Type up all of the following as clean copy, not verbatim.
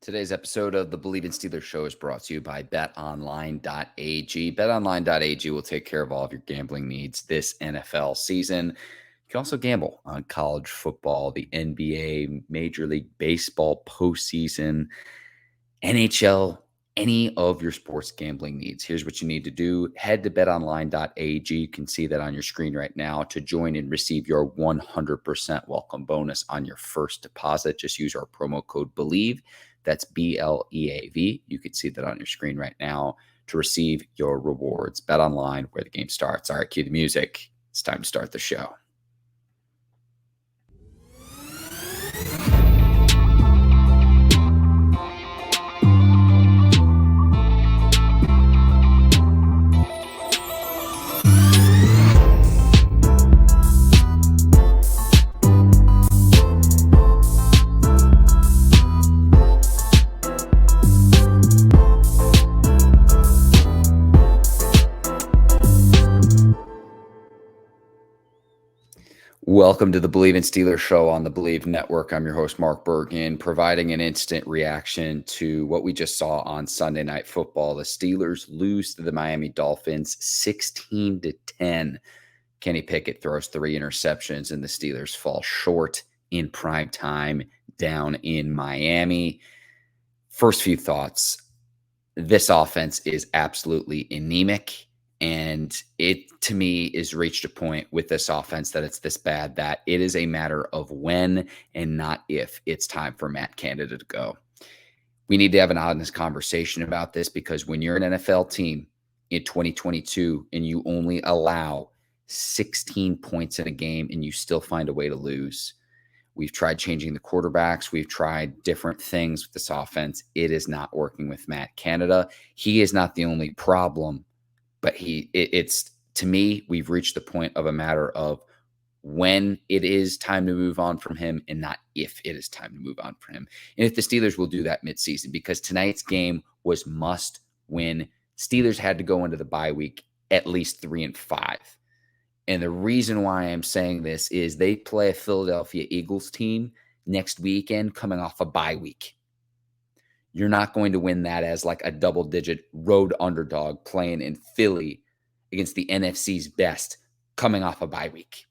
Today's episode of the Bleav in Steelers show is brought to you by betonline.ag. Betonline.ag will take care of all of your gambling needs this NFL season. You can also gamble on college football, the NBA, Major League Baseball postseason, NHL, any of your sports gambling needs. Here's what you need to do. Head to betonline.ag. You can see that on your screen right now to join and receive your 100% welcome bonus on your first deposit. Just use our promo code Bleav. That's BLEAV. You can see that on your screen right now to receive your rewards. Bet online where the game starts. All right, cue the music. It's time to start the show. Welcome to the Bleav in Steelers show on the Bleav Network. I'm your host, Mark Bergin, providing an instant reaction to what we just saw on Sunday Night Football. The Steelers lose to the Miami Dolphins 16-10. Kenny Pickett throws 3 interceptions, and the Steelers fall short in prime time down in Miami. First few thoughts. This offense is absolutely anemic. And it, to me, is reached a point with this offense that it's this bad that it is a matter of when and not if it's time for Matt Canada to go. We need to have an honest conversation about this because when you're an NFL team in 2022 and you only allow 16 points in a game and you still find a way to lose, we've tried changing the quarterbacks. We've tried different things with this offense. It is not working with Matt Canada. He is not the only problem. But it's to me, we've reached the point of a matter of when it is time to move on from him and not if it is time to move on from him. And if the Steelers will do that midseason, because tonight's game was must win. Steelers had to go into the bye week at least 3-5. And the reason why I'm saying this is they play a Philadelphia Eagles team next weekend coming off a bye week. You're not going to win that as like a double-digit road underdog playing in Philly against the NFC's best coming off a bye week.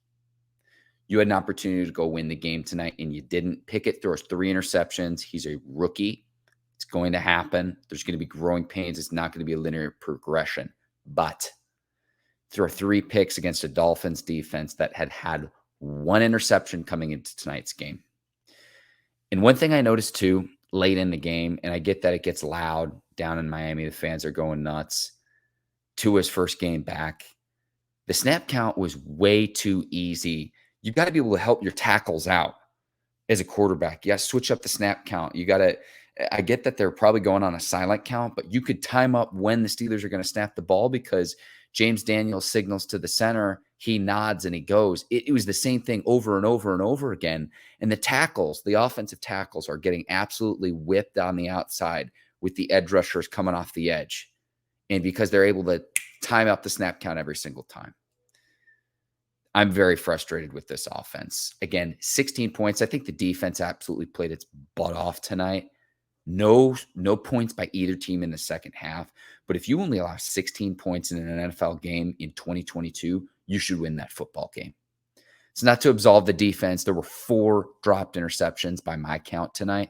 You had an opportunity to go win the game tonight, and you didn't. Pickett throws 3 interceptions. He's a rookie. It's going to happen. There's going to be growing pains. It's not going to be a linear progression. But throw 3 picks against a Dolphins defense that had 1 interception coming into tonight's game. And one thing I noticed too, late in the game, and I get that it gets loud down in Miami. The fans are going nuts. Tua's first game back. The snap count was way too easy. You got to be able to help your tackles out as a quarterback. You got to switch up the snap count. You got to, I get that they're probably going on a silent count, but you could time up when the Steelers are going to snap the ball because James Daniels signals to the center. He nods and he goes. It was the same thing over and over and over again. And the tackles, the offensive tackles are getting absolutely whipped on the outside with the edge rushers coming off the edge. And because they're able to time up the snap count every single time. I'm very frustrated with this offense. Again, 16 points. I think the defense absolutely played its butt off tonight. No points by either team in the second half. But if you only allow 16 points in an NFL game in 2022, you should win that football game. It's not to absolve the defense. There were 4 dropped interceptions by my count tonight.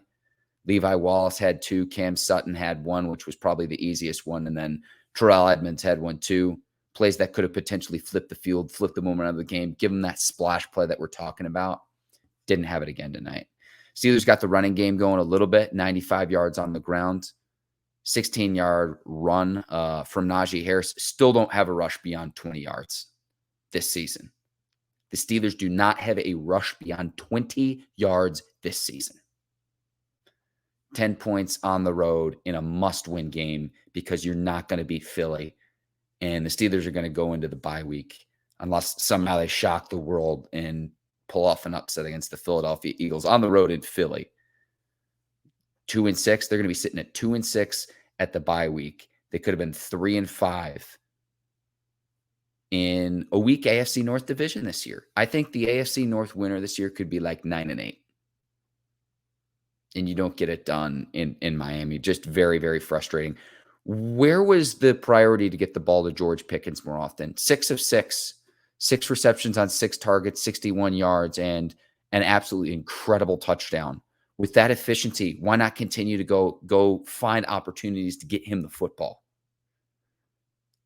Levi Wallace had 2. Cam Sutton had 1, which was probably the easiest one. And then Terrell Edmonds had 1 too. Plays that could have potentially flipped the field, flipped the moment of the game, give them that splash play that we're talking about. Didn't have it again tonight. Steelers got the running game going a little bit, 95 yards on the ground, 16-yard run from Najee Harris. Still don't have a rush beyond 20 yards this season. The Steelers do not have a rush beyond 20 yards this season. 10 points on the road in a must-win game because you're not going to beat Philly. And the Steelers are going to go into the bye week unless somehow they shock the world and pull off an upset against the Philadelphia Eagles on the road in Philly. 2-6. They're going to be sitting at 2-6 at the bye week. They could have been 3-5 in a weak AFC North division this year. I think the AFC North winner this year could be like 9-8. and you don't get it done in Miami. Just very, very frustrating. Where was the priority to get the ball to George Pickens more often? 6 of 6, 6 receptions on 6 targets, 61 yards, and an absolutely incredible touchdown. With that efficiency, why not continue to go find opportunities to get him the football?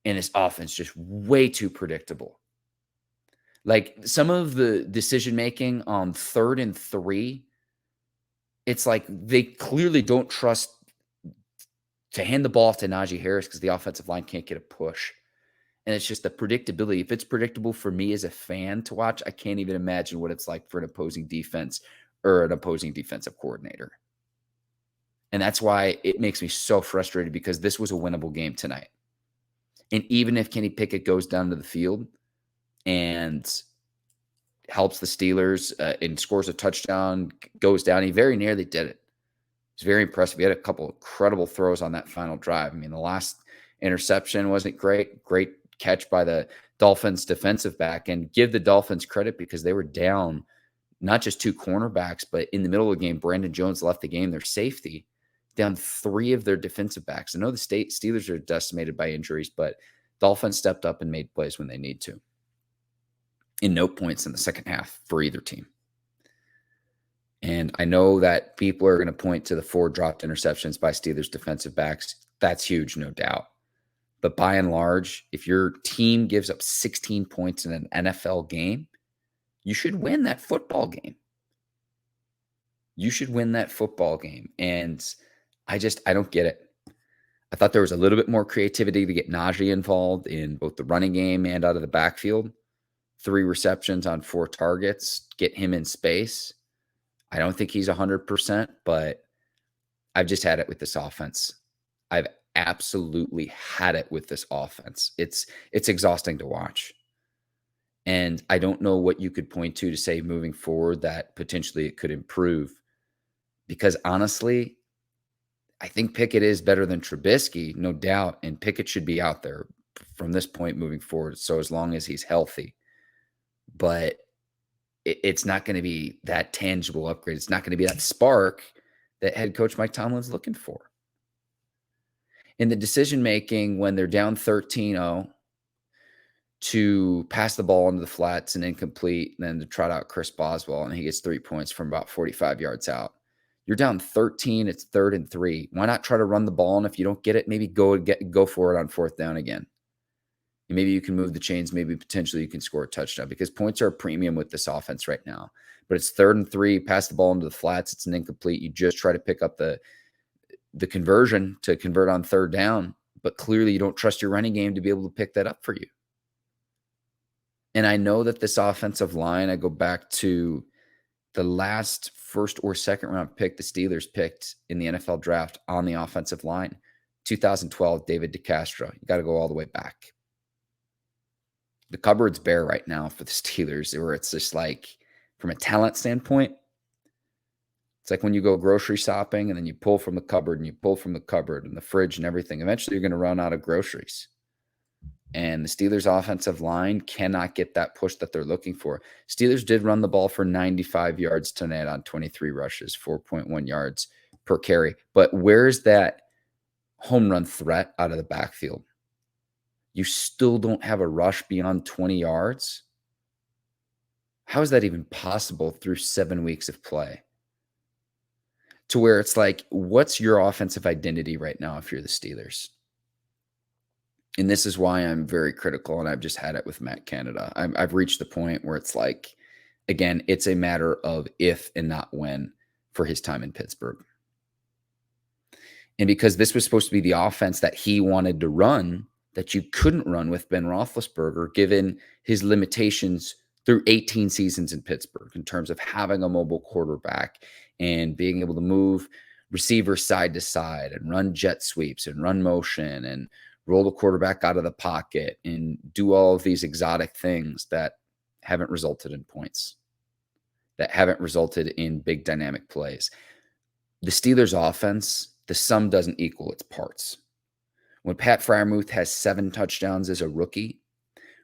And his offense just way too predictable. Like some of the decision making on 3rd and 3, it's like they clearly don't trust to hand the ball off to Najee Harris because the offensive line can't get a push. And it's just the predictability. If it's predictable for me as a fan to watch, I can't even imagine what it's like for an opposing defense or an opposing defensive coordinator. And that's why it makes me so frustrated, because this was a winnable game tonight. And even if Kenny Pickett goes down to the field and helps the Steelers and scores a touchdown, goes down, he very nearly did it. It's very impressive. He had a couple of incredible throws on that final drive. I mean, the last interception wasn't great. Great catch by the Dolphins defensive back. And give the Dolphins credit, because they were down not just 2 cornerbacks, but in the middle of the game, Brandon Jones left the game, their safety, down 3 of their defensive backs. I know the Steelers are decimated by injuries, but Dolphins stepped up and made plays when they need to. And no points in the second half for either team. And I know that people are going to point to the 4 dropped interceptions by Steelers defensive backs. That's huge, no doubt. But by and large, if your team gives up 16 points in an NFL game, you should win that football game. You should win that football game. And I don't get it. I thought there was a little bit more creativity to get Najee involved in both the running game and out of the backfield. 3 receptions on 4 targets, get him in space. I don't think he's 100%, but I've just had it with this offense. I've absolutely had it with this offense. It's exhausting to watch. And I don't know what you could point to say moving forward that potentially it could improve. Because honestly, I think Pickett is better than Trubisky, no doubt. And Pickett should be out there from this point moving forward. So as long as he's healthy. But it's not going to be that tangible upgrade. It's not going to be that spark that head coach Mike Tomlin's looking for. In the decision-making, when they're down 13-0, to pass the ball into the flats and incomplete, and then to trot out Chris Boswell, and he gets 3 points from about 45 yards out. You're down 13. It's 3rd and 3. Why not try to run the ball? And if you don't get it, maybe go for it on 4th down again. And maybe you can move the chains. Maybe potentially you can score a touchdown, because points are a premium with this offense right now. But it's 3rd and 3. Pass the ball into the flats. It's an incomplete. You just try to pick up the conversion to convert on 3rd down. But clearly you don't trust your running game to be able to pick that up for you. And I know that this offensive line, I go back to the last 1st or 2nd round pick the Steelers picked in the NFL draft on the offensive line, 2012, David DeCastro. You got to go all the way back. The cupboard's bare right now for the Steelers, where it's just like, from a talent standpoint, it's like when you go grocery shopping and then you pull from the cupboard and you pull from the cupboard and the fridge and everything. Eventually, you're going to run out of groceries. And the Steelers' offensive line cannot get that push that they're looking for. Steelers did run the ball for 95 yards tonight on 23 rushes, 4.1 yards per carry. But where's that home run threat out of the backfield? You still don't have a rush beyond 20 yards? How is that even possible through 7 weeks of play? To where it's like, what's your offensive identity right now if you're the Steelers? And this is why I'm very critical, and I've just had it with Matt Canada. I've reached the point where it's like, again, it's a matter of if and not when for his time in Pittsburgh. And because this was supposed to be the offense that he wanted to run, that you couldn't run with Ben Roethlisberger, given his limitations through 18 seasons in Pittsburgh in terms of having a mobile quarterback and being able to move receivers side to side and run jet sweeps and run motion and roll the quarterback out of the pocket and do all of these exotic things that haven't resulted in points, that haven't resulted in big dynamic plays. The Steelers' offense, the sum doesn't equal its parts. When Pat Freiermuth has 7 touchdowns as a rookie,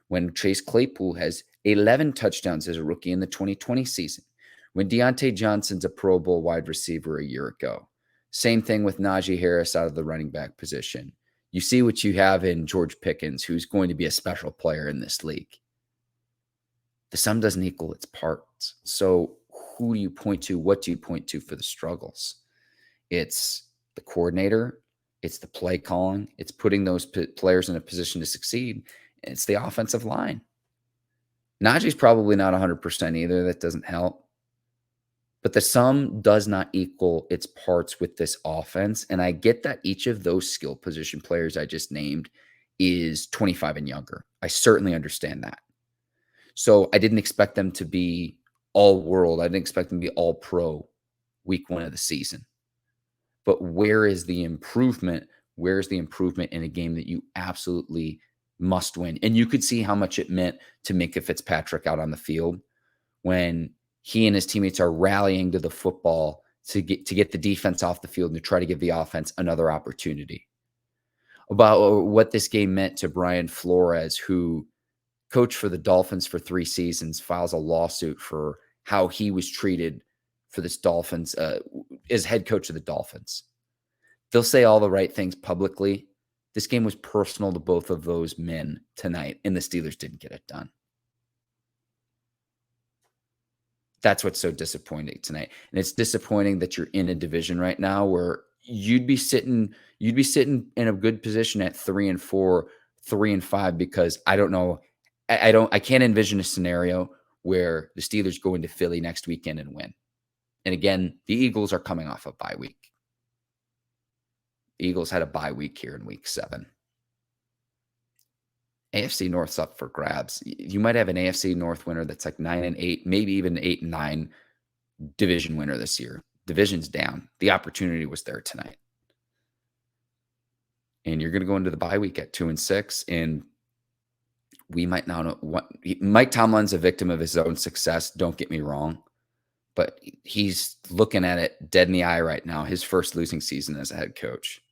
when Chase Claypool has 11 touchdowns as a rookie in the 2020 season, when Deontay Johnson's a Pro Bowl wide receiver a year ago. Same thing with Najee Harris out of the running back position. You see what you have in George Pickens, who's going to be a special player in this league. The sum doesn't equal its parts. So who do you point to? What do you point to for the struggles? It's the coordinator. It's the play calling. It's putting those players in a position to succeed. It's the offensive line. Najee's probably not 100% either. That doesn't help. But the sum does not equal its parts with this offense. And I get that each of those skill position players I just named is 25 and younger. I certainly understand that. So I didn't expect them to be all world. I didn't expect them to be all pro week 1 of the season. But where is the improvement? Where is the improvement in a game that you absolutely must win? And you could see how much it meant to Minkah Fitzpatrick out on the field when he and his teammates are rallying to the football to get the defense off the field and to try to give the offense another opportunity. About what this game meant to Brian Flores, who coached for the Dolphins for 3 seasons, files a lawsuit for how he was treated for this Dolphins as head coach of the Dolphins. They'll say all the right things publicly. This game was personal to both of those men tonight, and the Steelers didn't get it done. That's what's so disappointing tonight. And it's disappointing that you're in a division right now where you'd be sitting in a good position at 3-4, 3-5, because I don't know. I can't envision a scenario where the Steelers go into Philly next weekend and win. And again, the Eagles are coming off a bye week. The Eagles had a bye week here in week 7. AFC North's up for grabs. You might have an AFC North winner that's like 9-8, maybe even 8-9 division winner this year. Division's down. The opportunity was there tonight. And you're going to go into the bye week at 2-6, and we might not know what Mike Tomlin's a victim of his own success. Don't get me wrong, but he's looking at it dead in the eye right now. His first losing season as a head coach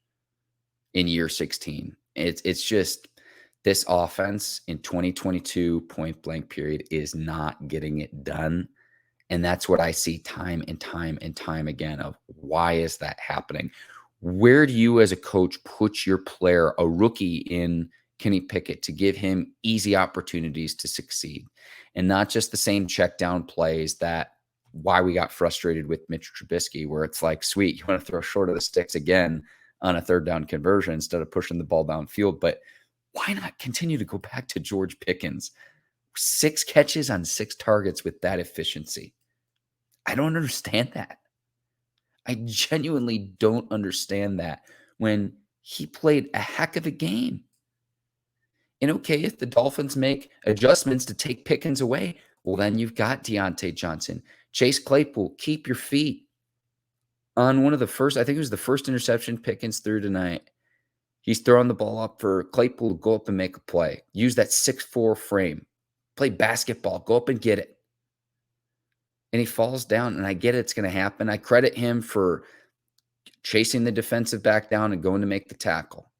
in year 16. It's just this offense in 2022 point blank period is not getting it done. And that's what I see time and time and time again of why is that happening? Where do you as a coach put your player, a rookie in Kenny Pickett, to give him easy opportunities to succeed and not just the same check down plays that why we got frustrated with Mitch Trubisky, where it's like, sweet, you want to throw short of the sticks again on a 3rd down conversion instead of pushing the ball downfield. But why not continue to go back to George Pickens? 6 catches on 6 targets with that efficiency. I don't understand that. I genuinely don't understand that when he played a heck of a game. And okay, if the Dolphins make adjustments to take Pickens away, well, then you've got Deontay Johnson. Chase Claypool, keep your feet on one of the first, I think it was the first interception Pickens threw tonight. He's throwing the ball up for Claypool to go up and make a play. Use that 6'4" frame. Play basketball. Go up and get it. And he falls down, and I get it's going to happen. I credit him for chasing the defensive back down and going to make the tackle.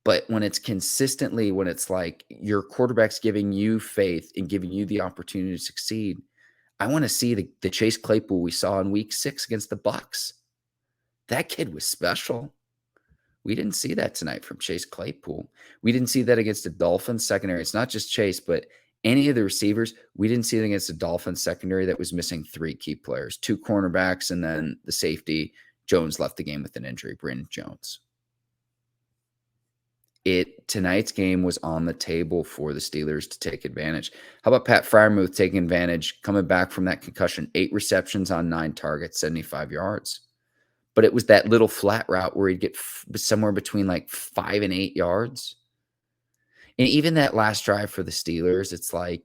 But when it's consistently, when it's like your quarterback's giving you faith and giving you the opportunity to succeed, I want to see the Chase Claypool we saw in week 6 against the Bucs. That kid was special. We didn't see that tonight from Chase Claypool. We didn't see that against the Dolphins secondary. It's not just Chase, but any of the receivers. We didn't see it against the Dolphins secondary that was missing 3 key players, 2 cornerbacks, and then the safety. Jones left the game with an injury, Brandon Jones. Tonight's game was on the table for the Steelers to take advantage. How about Pat Freiermuth taking advantage, coming back from that concussion, 8 receptions on 9 targets, 75 yards. But it was that little flat route where he'd get somewhere between like 5 and 8 yards. And even that last drive for the Steelers, it's like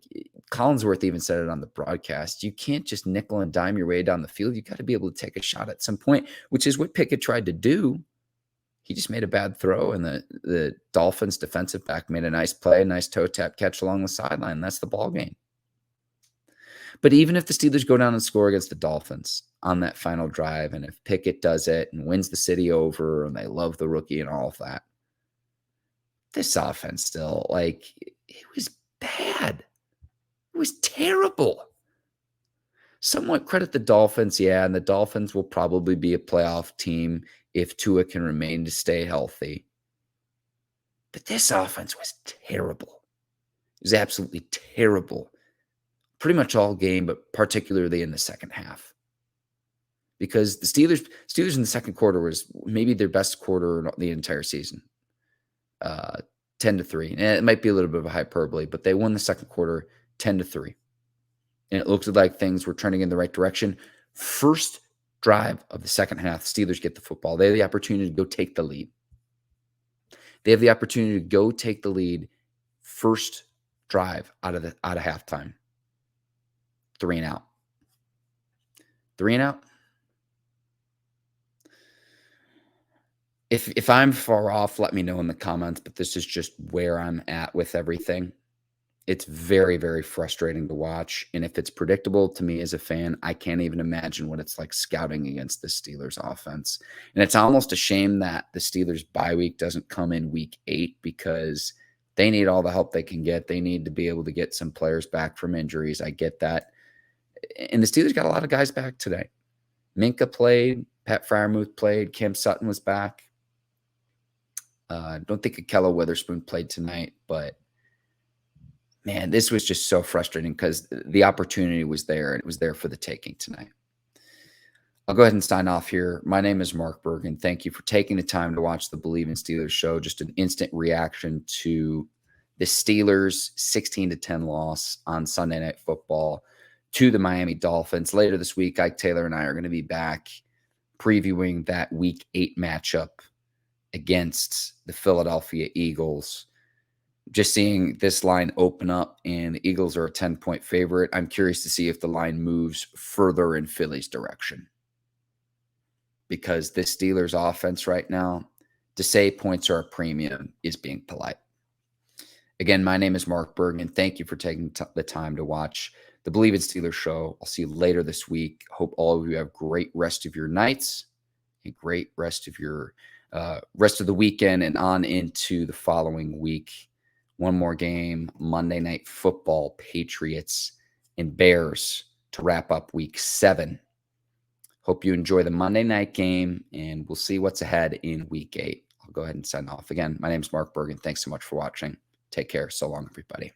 Collinsworth even said it on the broadcast. You can't just nickel and dime your way down the field. You got to be able to take a shot at some point, which is what Pickett tried to do. He just made a bad throw, and the Dolphins defensive back made a nice play, a nice toe tap catch along the sideline. That's the ball game. But even if the Steelers go down and score against the Dolphins on that final drive, and if Pickett does it and wins the city over, and they love the rookie and all of that, this offense still, like, it was bad. It was terrible. somewhat credit the Dolphins, yeah, and the Dolphins will probably be a playoff team if Tua can remain to stay healthy. But this offense was terrible. It was absolutely terrible. Pretty much all game, but particularly in the second half. Because the Steelers in the second quarter was maybe their best quarter in the entire season. 10-3. And it might be a little bit of a hyperbole, but they won the second quarter 10-3. And it looked like things were trending in the right direction. First drive of the second half, Steelers get the football. They have the opportunity to go take the lead. They have the opportunity to go take the lead first drive out of halftime. 3 and out. 3 and out. If I'm far off, let me know in the comments, but this is just where I'm at with everything. It's very, very frustrating to watch, and if it's predictable to me as a fan, I can't even imagine what it's like scouting against the Steelers offense. And it's almost a shame that the Steelers bye week doesn't come in week 8 because they need all the help they can get. They need to be able to get some players back from injuries. I get that. And the Steelers got a lot of guys back today. Minka played, Pat Freiermuth played, Cam Sutton was back. Don't think Akella Witherspoon played tonight, but man, this was just so frustrating because the opportunity was there, and it was there for the taking tonight. I'll go ahead and sign off here. My name is Mark Bergin. Thank you for taking the time to watch the Bleav in Steelers show. Just an instant reaction to the Steelers' 16-10 loss on Sunday Night Football to the Miami Dolphins. Later this week, Ike Taylor and I are going to be back previewing that Week 8 matchup against the Philadelphia Eagles. Just seeing this line open up, and the Eagles are a 10-point favorite. I'm curious to see if the line moves further in Philly's direction, because this Steelers offense right now, to say points are a premium is being polite. Again, my name is Mark Bergin. Thank you for taking the time to watch the Bleav in Steelers show. I'll see you later this week. Hope all of you have great rest of your nights, a great rest of your rest of the weekend, and on into the following week. One more game, Monday Night Football, Patriots and Bears to wrap up Week 7. Hope you enjoy the Monday night game, and we'll see what's ahead in Week 8. I'll go ahead and sign off. Again, my name is Mark Bergin. Thanks so much for watching. Take care. So long, everybody.